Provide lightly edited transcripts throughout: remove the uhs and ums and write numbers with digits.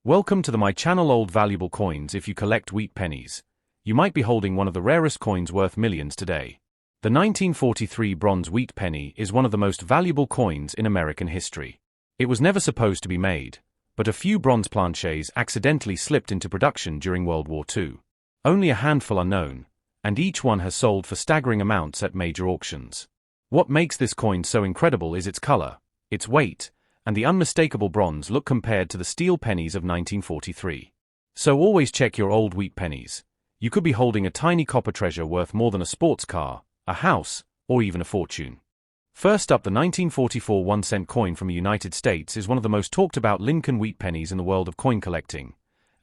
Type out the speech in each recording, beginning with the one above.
Welcome to my channel Old Valuable Coins. If you collect wheat pennies, you might be holding one of the rarest coins worth millions today. The 1943 bronze wheat penny is one of the most valuable coins in American history. It was never supposed to be made, but a few bronze planchets accidentally slipped into production during World War II. Only a handful are known, and each one has sold for staggering amounts at major auctions. What makes this coin so incredible is its color, its weight, and the unmistakable bronze look compared to the steel pennies of 1943. So always check your old wheat pennies. You could be holding a tiny copper treasure worth more than a sports car, a house, or even a fortune. First up, the 1944 1-cent coin from the United States is one of the most talked about Lincoln wheat pennies in the world of coin collecting,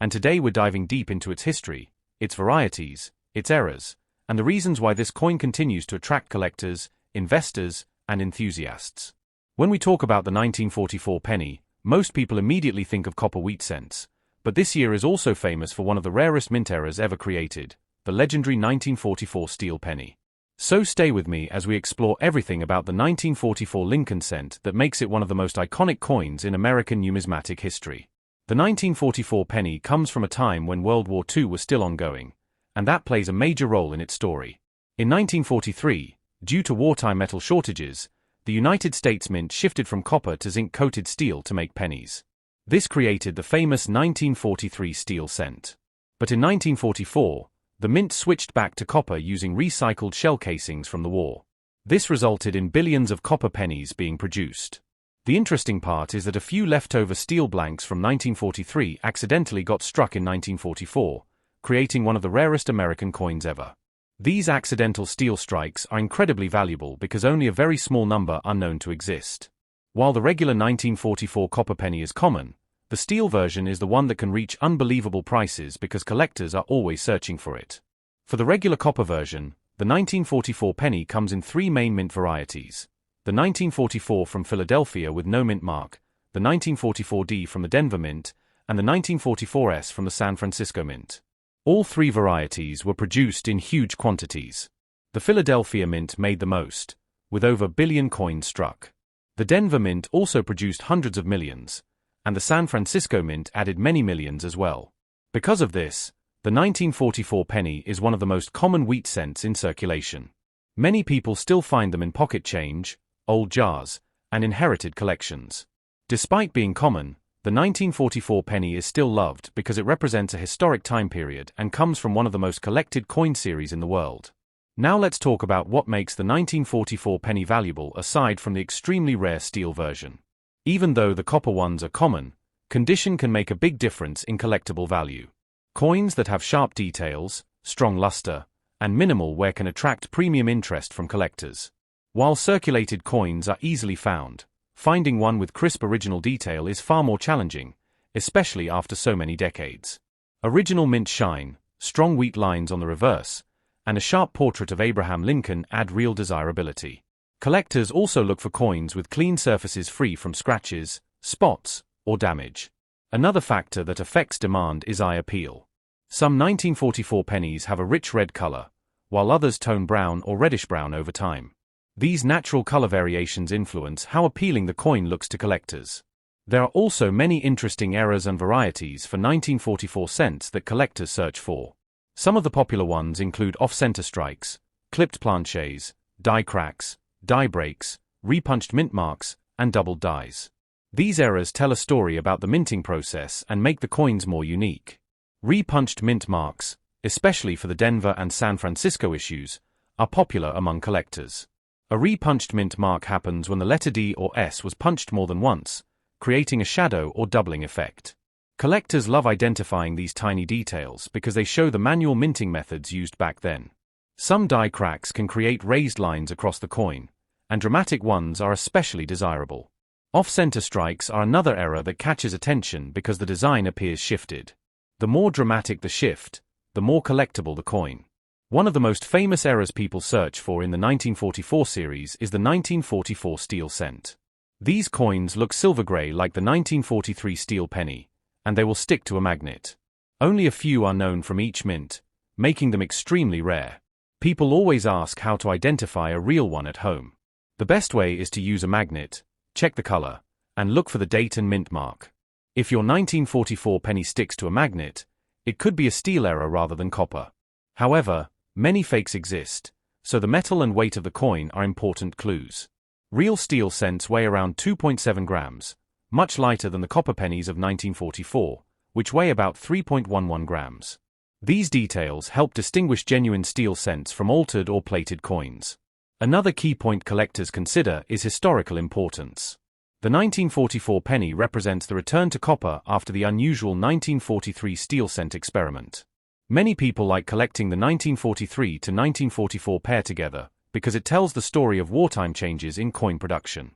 and today we're diving deep into its history, its varieties, its errors, and the reasons why this coin continues to attract collectors, investors, and enthusiasts. When we talk about the 1944 penny, most people immediately think of copper wheat cents, but this year is also famous for one of the rarest mint errors ever created, the legendary 1944 steel penny. So stay with me as we explore everything about the 1944 Lincoln cent that makes it one of the most iconic coins in American numismatic history. The 1944 penny comes from a time when World War II was still ongoing, and that plays a major role in its story. In 1943, due to wartime metal shortages, the United States Mint shifted from copper to zinc-coated steel to make pennies. This created the famous 1943 steel cent. But in 1944, the mint switched back to copper using recycled shell casings from the war. This resulted in billions of copper pennies being produced. The interesting part is that a few leftover steel blanks from 1943 accidentally got struck in 1944, creating one of the rarest American coins ever. These accidental steel strikes are incredibly valuable because only a very small number are known to exist. While the regular 1944 copper penny is common, the steel version is the one that can reach unbelievable prices because collectors are always searching for it. For the regular copper version, the 1944 penny comes in three main mint varieties: the 1944 from Philadelphia with no mint mark, the 1944D from the Denver Mint, and the 1944S from the San Francisco Mint. All three varieties were produced in huge quantities. The Philadelphia Mint made the most, with over a billion coins struck. The Denver Mint also produced hundreds of millions, and the San Francisco Mint added many millions as well. Because of this, the 1944 penny is one of the most common wheat cents in circulation. Many people still find them in pocket change, old jars, and inherited collections. Despite being common, the 1944 penny is still loved because it represents a historic time period and comes from one of the most collected coin series in the world. Now let's talk about what makes the 1944 penny valuable aside from the extremely rare steel version. Even though the copper ones are common, condition can make a big difference in collectible value. Coins that have sharp details, strong luster, and minimal wear can attract premium interest from collectors. While circulated coins are easily found, finding one with crisp original detail is far more challenging, especially after so many decades. Original mint shine, strong wheat lines on the reverse, and a sharp portrait of Abraham Lincoln add real desirability. Collectors also look for coins with clean surfaces free from scratches, spots, or damage. Another factor that affects demand is eye appeal. Some 1944 pennies have a rich red color, while others tone brown or reddish-brown over time. These natural color variations influence how appealing the coin looks to collectors. There are also many interesting errors and varieties for 1944 cents that collectors search for. Some of the popular ones include off-center strikes, clipped planchets, die cracks, die breaks, repunched mint marks, and doubled dies. These errors tell a story about the minting process and make the coins more unique. Repunched mint marks, especially for the Denver and San Francisco issues, are popular among collectors. A repunched mint mark happens when the letter D or S was punched more than once, creating a shadow or doubling effect. Collectors love identifying these tiny details because they show the manual minting methods used back then. Some die cracks can create raised lines across the coin, and dramatic ones are especially desirable. Off-center strikes are another error that catches attention because the design appears shifted. The more dramatic the shift, the more collectible the coin. One of the most famous errors people search for in the 1944 series is the 1944 steel cent. These coins look silver gray like the 1943 steel penny, and they will stick to a magnet. Only a few are known from each mint, making them extremely rare. People always ask how to identify a real one at home. The best way is to use a magnet, check the color, and look for the date and mint mark. If your 1944 penny sticks to a magnet, it could be a steel error rather than copper. However, many fakes exist, so the metal and weight of the coin are important clues. Real steel cents weigh around 2.7 grams, much lighter than the copper pennies of 1944, which weigh about 3.11 grams. These details help distinguish genuine steel cents from altered or plated coins. Another key point collectors consider is historical importance. The 1944 penny represents the return to copper after the unusual 1943 steel cent experiment. Many people like collecting the 1943 to 1944 pair together because it tells the story of wartime changes in coin production.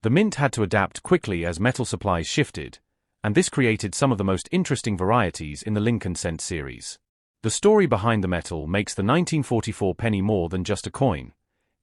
The mint had to adapt quickly as metal supplies shifted, and this created some of the most interesting varieties in the Lincoln cent series. The story behind the metal makes the 1944 penny more than just a coin.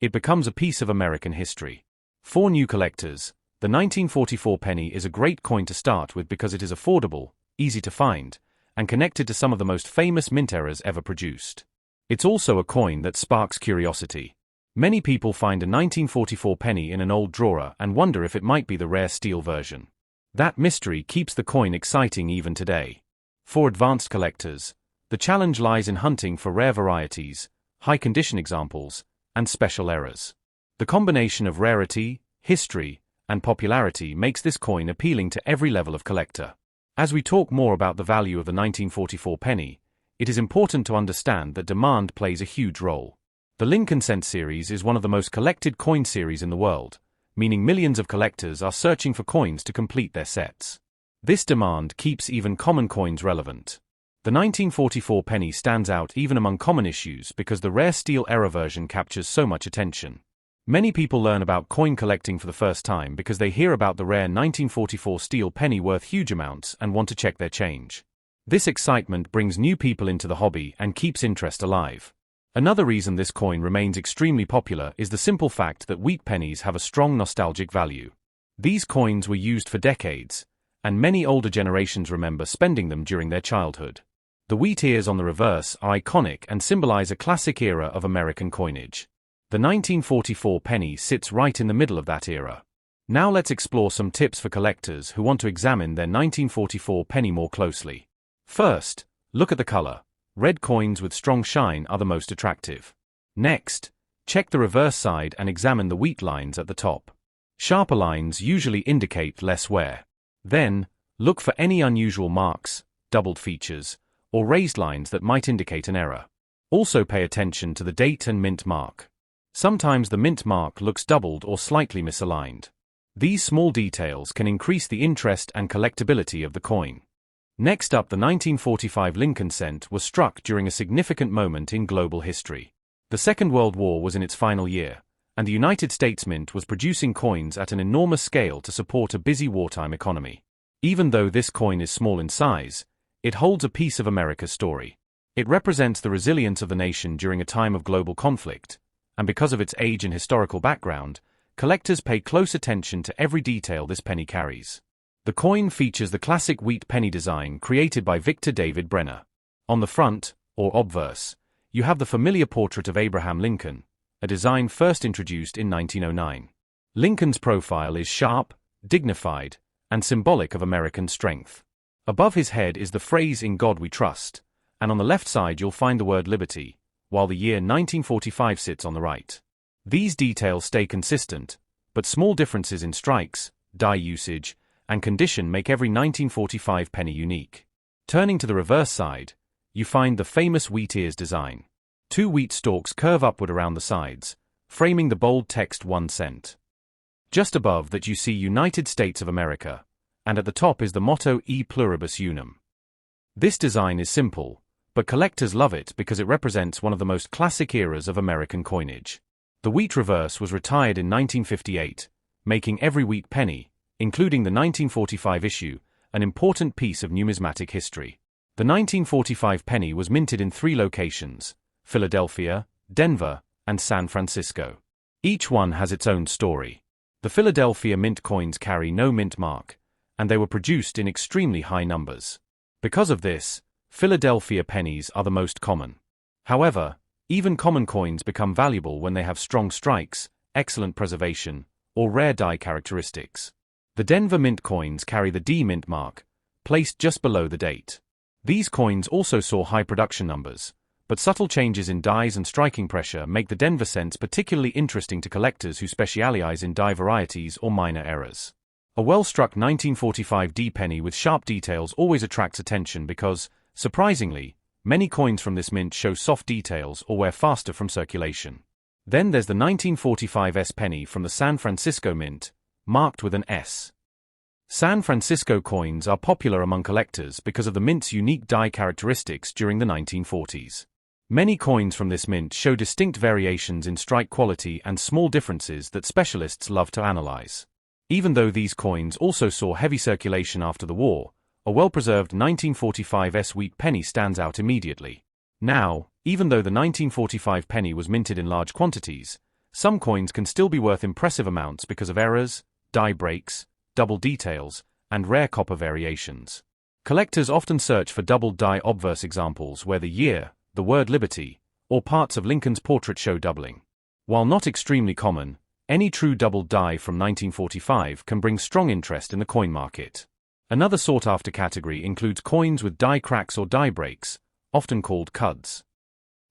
It becomes a piece of American history. For new collectors, the 1944 penny is a great coin to start with because it is affordable, easy to find, and connected to some of the most famous mint eras ever produced. It's also a coin that sparks curiosity. Many people find a 1944 penny in an old drawer and wonder if it might be the rare steel version. That mystery keeps the coin exciting even today. For advanced collectors, the challenge lies in hunting for rare varieties, high-condition examples, and special errors. The combination of rarity, history, and popularity makes this coin appealing to every level of collector. As we talk more about the value of the 1944 penny, it is important to understand that demand plays a huge role. The Lincoln cent series is one of the most collected coin series in the world, meaning millions of collectors are searching for coins to complete their sets. This demand keeps even common coins relevant. The 1944 penny stands out even among common issues because the rare steel error version captures so much attention. Many people learn about coin collecting for the first time because they hear about the rare 1944 steel penny worth huge amounts and want to check their change. This excitement brings new people into the hobby and keeps interest alive. Another reason this coin remains extremely popular is the simple fact that wheat pennies have a strong nostalgic value. These coins were used for decades, and many older generations remember spending them during their childhood. The wheat ears on the reverse are iconic and symbolize a classic era of American coinage. The 1944 penny sits right in the middle of that era. Now let's explore some tips for collectors who want to examine their 1944 penny more closely. First, look at the color. Red coins with strong shine are the most attractive. Next, check the reverse side and examine the wheat lines at the top. Sharper lines usually indicate less wear. Then, look for any unusual marks, doubled features, or raised lines that might indicate an error. Also pay attention to the date and mint mark. Sometimes the mint mark looks doubled or slightly misaligned. These small details can increase the interest and collectability of the coin. Next up, the 1945 Lincoln cent was struck during a significant moment in global history. The Second World War was in its final year, and the United States Mint was producing coins at an enormous scale to support a busy wartime economy. Even though this coin is small in size, it holds a piece of America's story. It represents the resilience of the nation during a time of global conflict, and because of its age and historical background, collectors pay close attention to every detail this penny carries. The coin features the classic wheat penny design created by Victor David Brenner. On the front, or obverse, you have the familiar portrait of Abraham Lincoln, a design first introduced in 1909. Lincoln's profile is sharp, dignified, and symbolic of American strength. Above his head is the phrase "In God We Trust," and on the left side you'll find the word liberty, while the year 1945 sits on the right. These details stay consistent, but small differences in strikes, die usage, and condition make every 1945 penny unique. Turning to the reverse side, you find the famous wheat ears design. Two wheat stalks curve upward around the sides, framing the bold text 1 cent. Just above that you see United States of America, and at the top is the motto E pluribus unum. This design is simple, but collectors love it because it represents one of the most classic eras of American coinage. The wheat reverse was retired in 1958, making every wheat penny, including the 1945 issue, an important piece of numismatic history. The 1945 penny was minted in 3 locations: Philadelphia, Denver, and San Francisco. Each one has its own story. The Philadelphia mint coins carry no mint mark, and they were produced in extremely high numbers. Because of this, Philadelphia pennies are the most common. However, even common coins become valuable when they have strong strikes, excellent preservation, or rare die characteristics. The Denver mint coins carry the D mint mark, placed just below the date. These coins also saw high production numbers, but subtle changes in dies and striking pressure make the Denver cents particularly interesting to collectors who specialize in die varieties or minor errors. A well-struck 1945 D penny with sharp details always attracts attention because, surprisingly, many coins from this mint show soft details or wear faster from circulation. Then there's the 1945 S penny from the San Francisco Mint, marked with an S. San Francisco coins are popular among collectors because of the mint's unique die characteristics during the 1940s. Many coins from this mint show distinct variations in strike quality and small differences that specialists love to analyze. Even though these coins also saw heavy circulation after the war, a well-preserved 1945 S wheat penny stands out immediately. Now, even though the 1945 penny was minted in large quantities, some coins can still be worth impressive amounts because of errors, die breaks, double details, and rare copper variations. Collectors often search for doubled die obverse examples where the year, the word liberty, or parts of Lincoln's portrait show doubling. While not extremely common, any true doubled die from 1945 can bring strong interest in the coin market. Another sought-after category includes coins with die cracks or die breaks, often called cuds.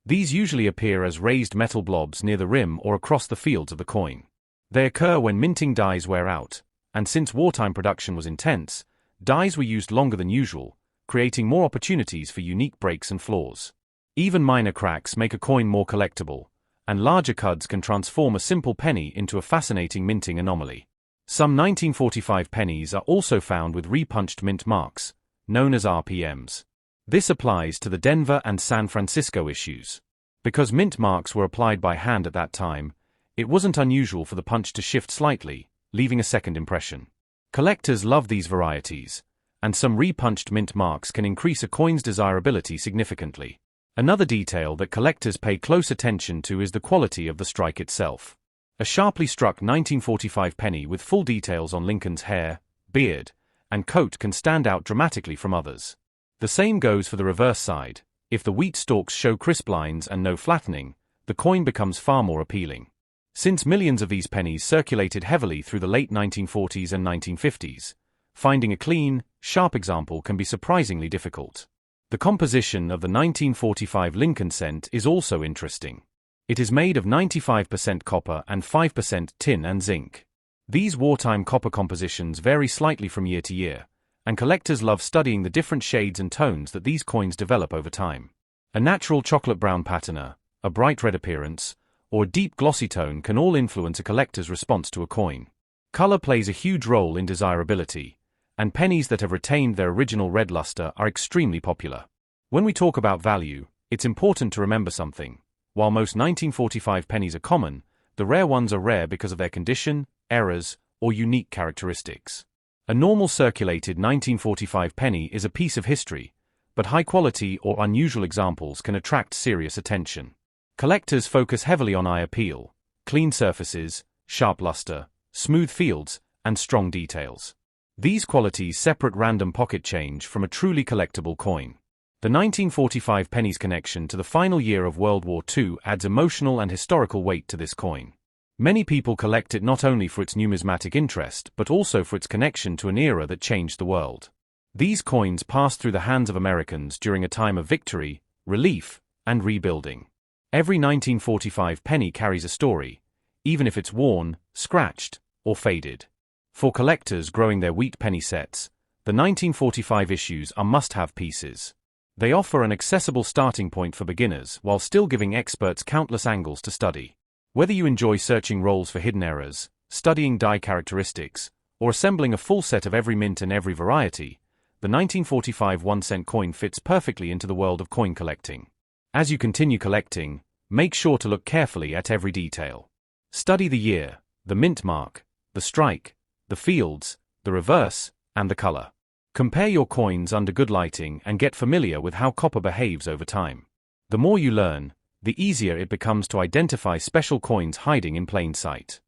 These usually appear as raised metal blobs near the rim or across the fields of the coin. They occur when minting dies wear out, and since wartime production was intense, dies were used longer than usual, creating more opportunities for unique breaks and flaws. Even minor cracks make a coin more collectible, and larger cuds can transform a simple penny into a fascinating minting anomaly. Some 1945 pennies are also found with repunched mint marks, known as RPMs. This applies to the Denver and San Francisco issues. Because mint marks were applied by hand at that time, it wasn't unusual for the punch to shift slightly, leaving a second impression. Collectors love these varieties, and some repunched mint marks can increase a coin's desirability significantly. Another detail that collectors pay close attention to is the quality of the strike itself. A sharply struck 1945 penny with full details on Lincoln's hair, beard, and coat can stand out dramatically from others. The same goes for the reverse side. If the wheat stalks show crisp lines and no flattening, the coin becomes far more appealing. Since millions of these pennies circulated heavily through the late 1940s and 1950s, finding a clean, sharp example can be surprisingly difficult. The composition of the 1945 Lincoln cent is also interesting. It is made of 95% copper and 5% tin and zinc. These wartime copper compositions vary slightly from year to year, and collectors love studying the different shades and tones that these coins develop over time. A natural chocolate brown patina, a bright red appearance, or a deep glossy tone can all influence a collector's response to a coin. Color plays a huge role in desirability, and pennies that have retained their original red luster are extremely popular. When we talk about value, it's important to remember something. While most 1945 pennies are common, the rare ones are rare because of their condition, errors, or unique characteristics. A normal circulated 1945 penny is a piece of history, but high-quality or unusual examples can attract serious attention. Collectors focus heavily on eye appeal, clean surfaces, sharp luster, smooth fields, and strong details. These qualities separate random pocket change from a truly collectible coin. The 1945 penny's connection to the final year of World War II adds emotional and historical weight to this coin. Many people collect it not only for its numismatic interest but also for its connection to an era that changed the world. These coins passed through the hands of Americans during a time of victory, relief, and rebuilding. Every 1945 penny carries a story, even if it's worn, scratched, or faded. For collectors growing their wheat penny sets, the 1945 issues are must-have pieces. They offer an accessible starting point for beginners while still giving experts countless angles to study. Whether you enjoy searching rolls for hidden errors, studying die characteristics, or assembling a full set of every mint and every variety, the 1945 1-cent coin fits perfectly into the world of coin collecting. As you continue collecting, make sure to look carefully at every detail. Study the year, the mint mark, the strike, the fields, the reverse, and the color. Compare your coins under good lighting and get familiar with how copper behaves over time. The more you learn, the easier it becomes to identify special coins hiding in plain sight.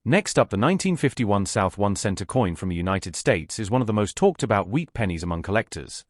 Next up, the 1951 South 1-cent coin from the United States is one of the most talked about wheat pennies among collectors.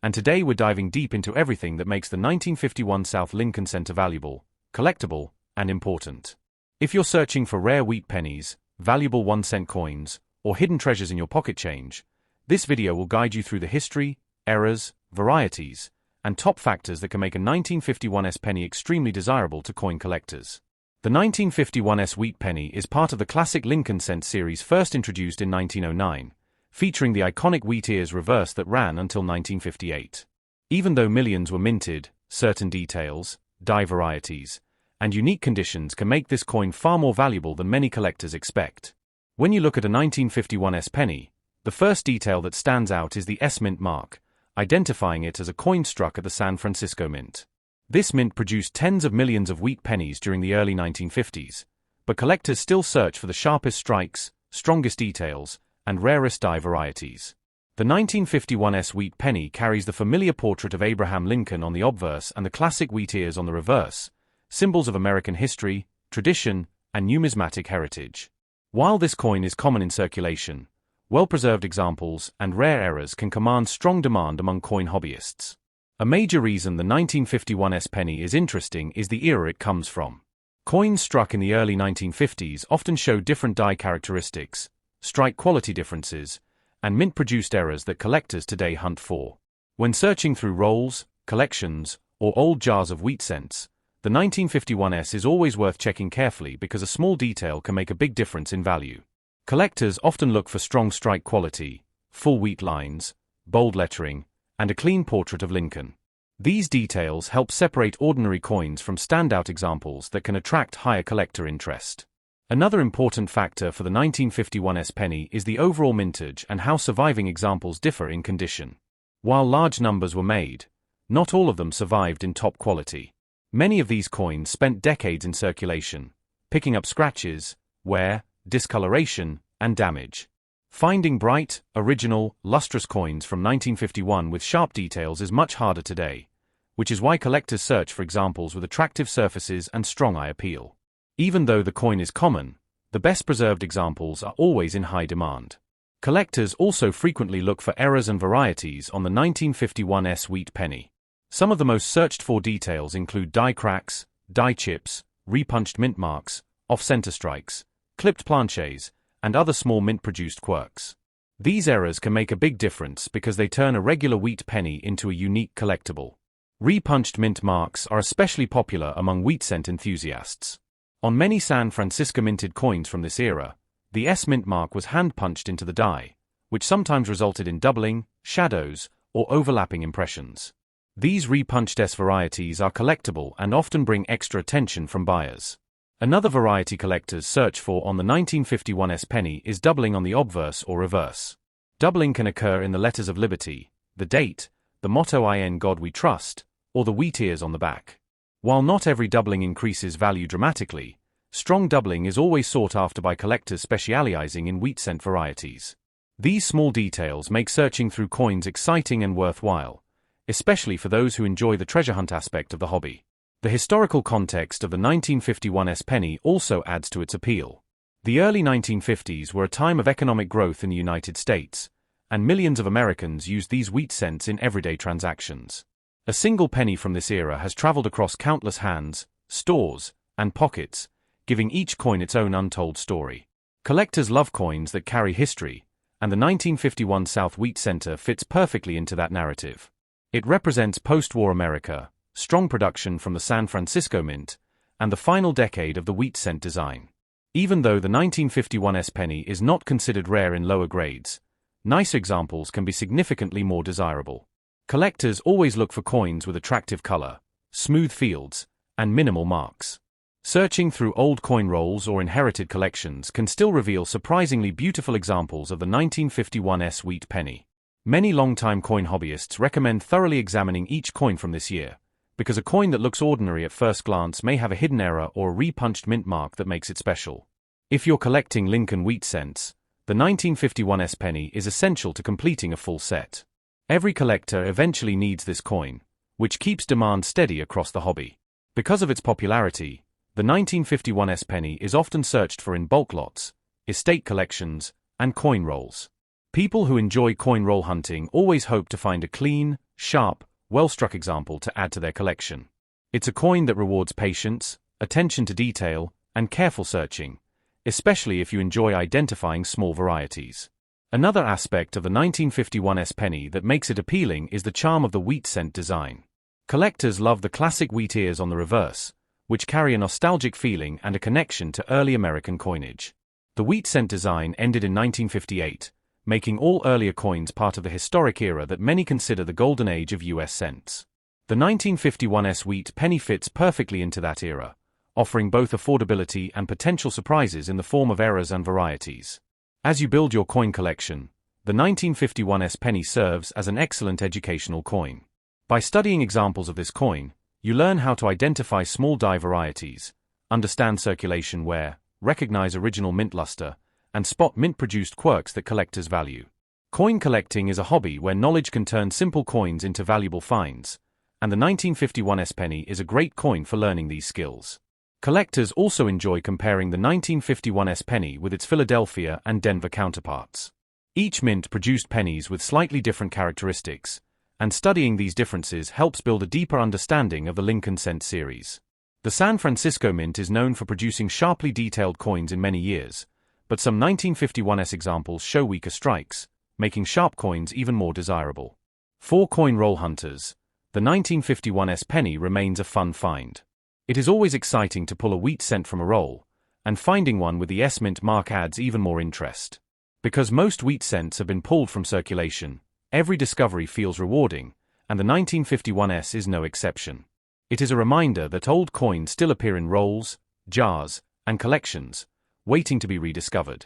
And today we're diving deep into everything that makes the 1951 South Lincoln cent valuable, collectible, and important. If you're searching for rare wheat pennies, valuable 1-cent coins, or hidden treasures in your pocket change, This video will guide you through the history, errors, varieties, and top factors that can make a 1951s penny extremely desirable to coin collectors. The 1951s Wheat Penny is part of the classic Lincoln cent series first introduced in 1909, featuring the iconic wheat ears reverse that ran until 1958. Even though millions were minted, certain details, die varieties, and unique conditions can make this coin far more valuable than many collectors expect. When you look at a 1951s penny, the first detail that stands out is the S mint mark, identifying it as a coin struck at the San Francisco Mint. This mint produced tens of millions of wheat pennies during the early 1950s, but collectors still search for the sharpest strikes, strongest details, and rarest die varieties. The 1951s Wheat Penny carries the familiar portrait of Abraham Lincoln on the obverse and the classic wheat ears on the reverse, symbols of American history, tradition, and numismatic heritage. While this coin is common in circulation, well-preserved examples and rare errors can command strong demand among coin hobbyists. A major reason the 1951s penny is interesting is the era it comes from. Coins struck in the early 1950s often show different die characteristics, strike quality differences, and mint-produced errors that collectors today hunt for. When searching through rolls, collections, or old jars of wheat cents, the 1951s is always worth checking carefully because a small detail can make a big difference in value. Collectors often look for strong strike quality, full wheat lines, bold lettering, and a clean portrait of Lincoln. These details help separate ordinary coins from standout examples that can attract higher collector interest. Another important factor for the 1951s penny is the overall mintage and how surviving examples differ in condition. While large numbers were made, not all of them survived in top quality. Many of these coins spent decades in circulation, picking up scratches, wear, discoloration, and damage. Finding bright, original, lustrous coins from 1951 with sharp details is much harder today, which is why collectors search for examples with attractive surfaces and strong eye appeal. Even though the coin is common, the best-preserved examples are always in high demand. Collectors also frequently look for errors and varieties on the 1951s Wheat Penny. Some of the most searched-for details include die cracks, die chips, repunched mint marks, off-center strikes, clipped planchets, and other small mint-produced quirks. These errors can make a big difference because they turn a regular wheat penny into a unique collectible. Repunched mint marks are especially popular among wheat cent enthusiasts. On many San Francisco minted coins from this era, the S mint mark was hand-punched into the die, which sometimes resulted in doubling, shadows, or overlapping impressions. These repunched S varieties are collectible and often bring extra attention from buyers. Another variety collectors search for on the 1951s penny is doubling on the obverse or reverse. Doubling can occur in the letters of liberty, the date, the motto "In God We Trust," or the wheat ears on the back. While not every doubling increases value dramatically, strong doubling is always sought after by collectors specializing in wheat cent varieties. These small details make searching through coins exciting and worthwhile, especially for those who enjoy the treasure hunt aspect of the hobby. The historical context of the 1951s penny also adds to its appeal. The early 1950s were a time of economic growth in the United States, and millions of Americans used these wheat cents in everyday transactions. A single penny from this era has traveled across countless hands, stores, and pockets, giving each coin its own untold story. Collectors love coins that carry history, and the 1951 South Wheat Center fits perfectly into that narrative. It represents post-war America, strong production from the San Francisco Mint, and the final decade of the wheat cent design. Even though the 1951s penny is not considered rare in lower grades, nicer examples can be significantly more desirable. Collectors always look for coins with attractive color, smooth fields, and minimal marks. Searching through old coin rolls or inherited collections can still reveal surprisingly beautiful examples of the 1951s Wheat Penny. Many longtime coin hobbyists recommend thoroughly examining each coin from this year, because a coin that looks ordinary at first glance may have a hidden error or a repunched mint mark that makes it special. If you're collecting Lincoln wheat cents, the 1951s penny is essential to completing a full set. Every collector eventually needs this coin, which keeps demand steady across the hobby. Because of its popularity, the 1951s penny is often searched for in bulk lots, estate collections, and coin rolls. People who enjoy coin roll hunting always hope to find a clean, sharp, well-struck example to add to their collection. It's a coin that rewards patience, attention to detail, and careful searching, especially if you enjoy identifying small varieties. Another aspect of the 1951 penny that makes it appealing is the charm of the wheat cent design. Collectors love the classic wheat ears on the reverse, which carry a nostalgic feeling and a connection to early American coinage. The wheat cent design ended in 1958, making all earlier coins part of the historic era that many consider the golden age of US cents. The 1951 wheat penny fits perfectly into that era, offering both affordability and potential surprises in the form of errors and varieties. As you build your coin collection, the 1951 penny serves as an excellent educational coin. By studying examples of this coin, you learn how to identify small die varieties, understand circulation wear, recognize original mint luster, and spot mint-produced quirks that collectors value. Coin collecting is a hobby where knowledge can turn simple coins into valuable finds, and the 1951 penny is a great coin for learning these skills. Collectors also enjoy comparing the 1951 penny with its Philadelphia and Denver counterparts. Each mint produced pennies with slightly different characteristics, and studying these differences helps build a deeper understanding of the Lincoln Cent series. The San Francisco Mint is known for producing sharply detailed coins in many years, but some 1951 examples show weaker strikes, making sharp coins even more desirable. For coin roll hunters, the 1951 penny remains a fun find. It is always exciting to pull a wheat cent from a roll, and finding one with the S-mint mark adds even more interest. Because most wheat cents have been pulled from circulation, every discovery feels rewarding, and the 1951 is no exception. It is a reminder that old coins still appear in rolls, jars, and collections, waiting to be rediscovered.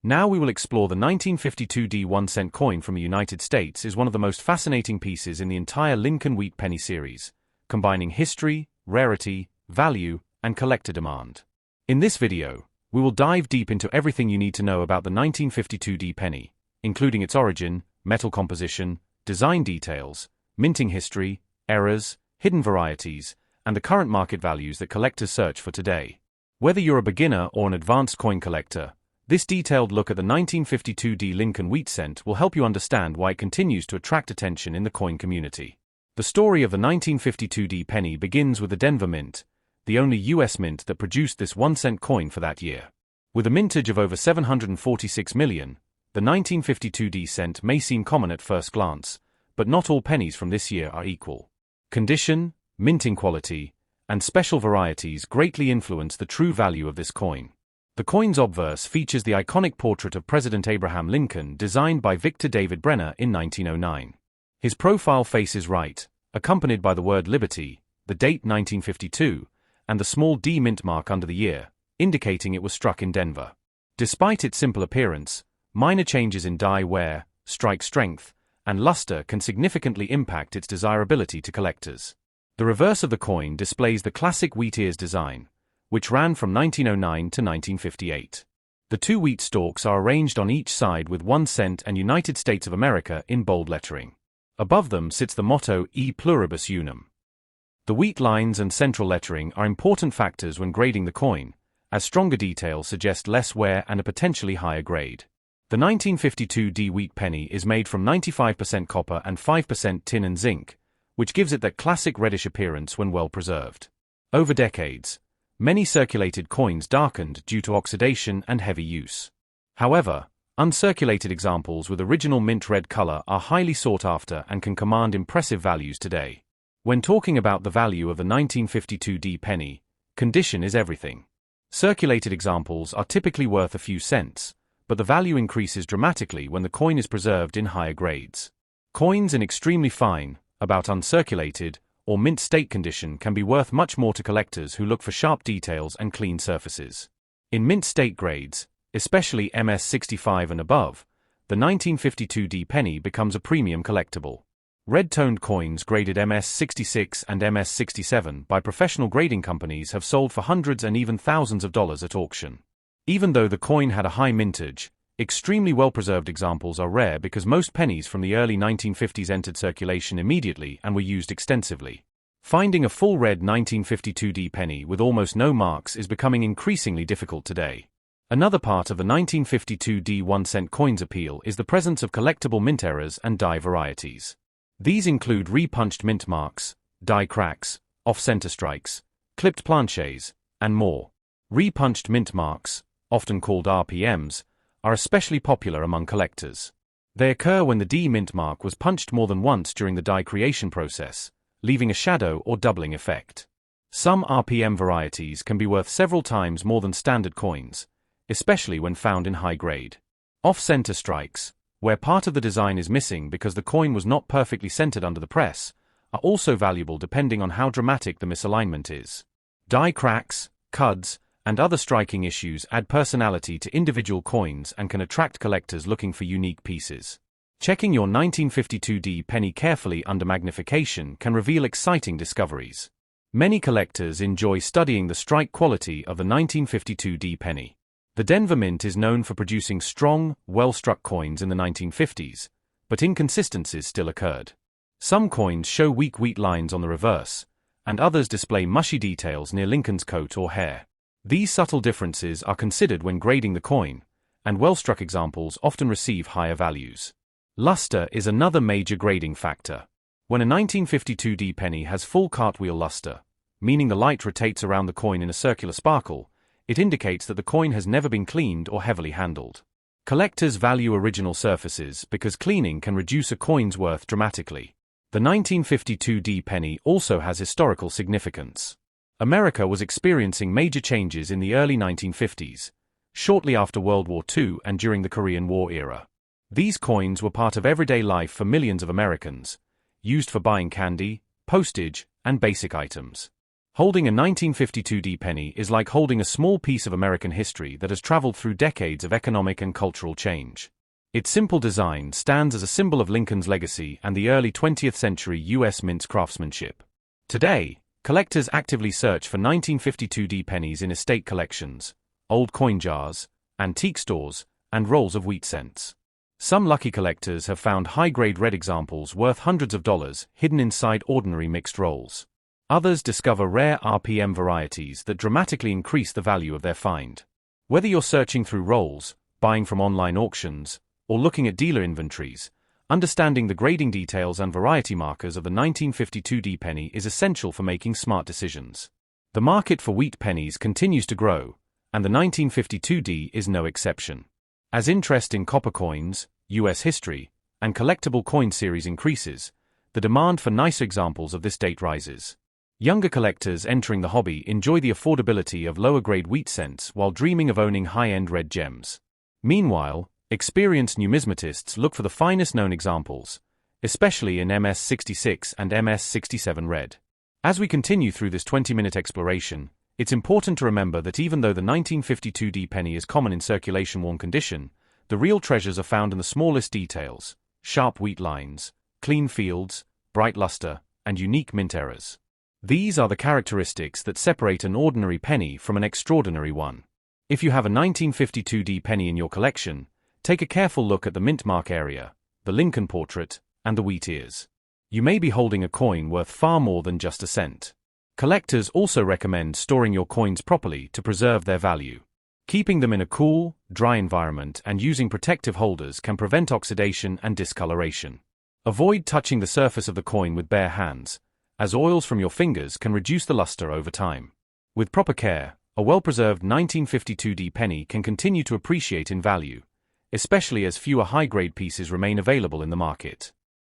Now we will explore the 1952 1-cent coin from the United States. Is one of the most fascinating pieces in the entire Lincoln Wheat Penny series, combining history, rarity, value, and collector demand. In this video, we will dive deep into everything you need to know about the 1952 penny, including its origin, metal composition, design details, minting history, errors, hidden varieties, and the current market values that collectors search for today. Whether you're a beginner or an advanced coin collector, this detailed look at the 1952 Lincoln Wheat Cent will help you understand why it continues to attract attention in the coin community. The story of the 1952 penny begins with the Denver Mint, the only US mint that produced this 1-cent coin for that year. With a mintage of over 746 million, the 1952 cent may seem common at first glance, but not all pennies from this year are equal. Condition, minting quality, and special varieties greatly influence the true value of this coin. The coin's obverse features the iconic portrait of President Abraham Lincoln designed by Victor David Brenner in 1909. His profile face is right, accompanied by the word Liberty, the date 1952, and the small D mint mark under the year, indicating it was struck in Denver. Despite its simple appearance, minor changes in die wear, strike strength, and luster can significantly impact its desirability to collectors. The reverse of the coin displays the classic wheat ears design, which ran from 1909 to 1958. The two wheat stalks are arranged on each side with 1 cent and United States of America in bold lettering. Above them sits the motto E pluribus unum. The wheat lines and central lettering are important factors when grading the coin, as stronger details suggest less wear and a potentially higher grade. The 1952 wheat penny is made from 95% copper and 5% tin and zinc, which gives it that classic reddish appearance when well preserved. Over decades, many circulated coins darkened due to oxidation and heavy use. However, uncirculated examples with original mint red color are highly sought after and can command impressive values today. When talking about the value of the 1952 penny, condition is everything. Circulated examples are typically worth a few cents, but the value increases dramatically when the coin is preserved in higher grades. Coins in extremely fine, about uncirculated, or mint state condition can be worth much more to collectors who look for sharp details and clean surfaces. In mint state grades, especially MS65 and above, the 1952 penny becomes a premium collectible. Red-toned coins graded MS66 and MS67 by professional grading companies have sold for hundreds and even thousands of dollars at auction. Even though the coin had a high mintage, extremely well-preserved examples are rare because most pennies from the early 1950s entered circulation immediately and were used extensively. Finding a full red 1952 penny with almost no marks is becoming increasingly difficult today. Another part of the 1952 1-cent coin's appeal is the presence of collectible mint errors and die varieties. These include repunched mint marks, die cracks, off-center strikes, clipped planchets, and more. Repunched mint marks, often called RPMs, are especially popular among collectors. They occur when the D mint mark was punched more than once during the die creation process, leaving a shadow or doubling effect. Some RPM varieties can be worth several times more than standard coins, especially when found in high grade. Off-center strikes, where part of the design is missing because the coin was not perfectly centered under the press, are also valuable depending on how dramatic the misalignment is. Die cracks, cuds, and other striking issues add personality to individual coins and can attract collectors looking for unique pieces. Checking your 1952 D penny carefully under magnification can reveal exciting discoveries. Many collectors enjoy studying the strike quality of the 1952 D penny. The Denver Mint is known for producing strong, well-struck coins in the 1950s, but inconsistencies still occurred. Some coins show weak wheat lines on the reverse, and others display mushy details near Lincoln's coat or hair. These subtle differences are considered when grading the coin, and well-struck examples often receive higher values. Luster is another major grading factor. When a 1952 D penny has full cartwheel luster, meaning the light rotates around the coin in a circular sparkle, it indicates that the coin has never been cleaned or heavily handled. Collectors value original surfaces because cleaning can reduce a coin's worth dramatically. The 1952 D penny also has historical significance. America was experiencing major changes in the early 1950s, shortly after World War II and during the Korean War era. These coins were part of everyday life for millions of Americans, used for buying candy, postage, and basic items. Holding a 1952 D penny is like holding a small piece of American history that has traveled through decades of economic and cultural change. Its simple design stands as a symbol of Lincoln's legacy and the early 20th century U.S. Mint's craftsmanship. Today, collectors actively search for 1952 D pennies in estate collections, old coin jars, antique stores, and rolls of wheat cents. Some lucky collectors have found high-grade red examples worth hundreds of dollars hidden inside ordinary mixed rolls. Others discover rare RPM varieties that dramatically increase the value of their find. Whether you're searching through rolls, buying from online auctions, or looking at dealer inventories, understanding the grading details and variety markers of the 1952 D penny is essential for making smart decisions. The market for wheat pennies continues to grow, and the 1952 D is no exception. As interest in copper coins, U.S. history, and collectible coin series increases, the demand for nicer examples of this date rises. Younger collectors entering the hobby enjoy the affordability of lower-grade wheat cents while dreaming of owning high-end red gems. Meanwhile, experienced numismatists look for the finest-known examples, especially in MS66 and MS67 red. As we continue through this 20-minute exploration, it's important to remember that even though the 1952 D penny is common in circulation-worn condition, the real treasures are found in the smallest details: sharp wheat lines, clean fields, bright luster, and unique mint errors. These are the characteristics that separate an ordinary penny from an extraordinary one. If you have a 1952 D penny in your collection, take a careful look at the mint mark area, the Lincoln portrait, and the wheat ears. You may be holding a coin worth far more than just a cent. Collectors also recommend storing your coins properly to preserve their value. Keeping them in a cool, dry environment and using protective holders can prevent oxidation and discoloration. Avoid touching the surface of the coin with bare hands, as oils from your fingers can reduce the luster over time. With proper care, a well-preserved 1952 D penny can continue to appreciate in value, especially as fewer high-grade pieces remain available in the market.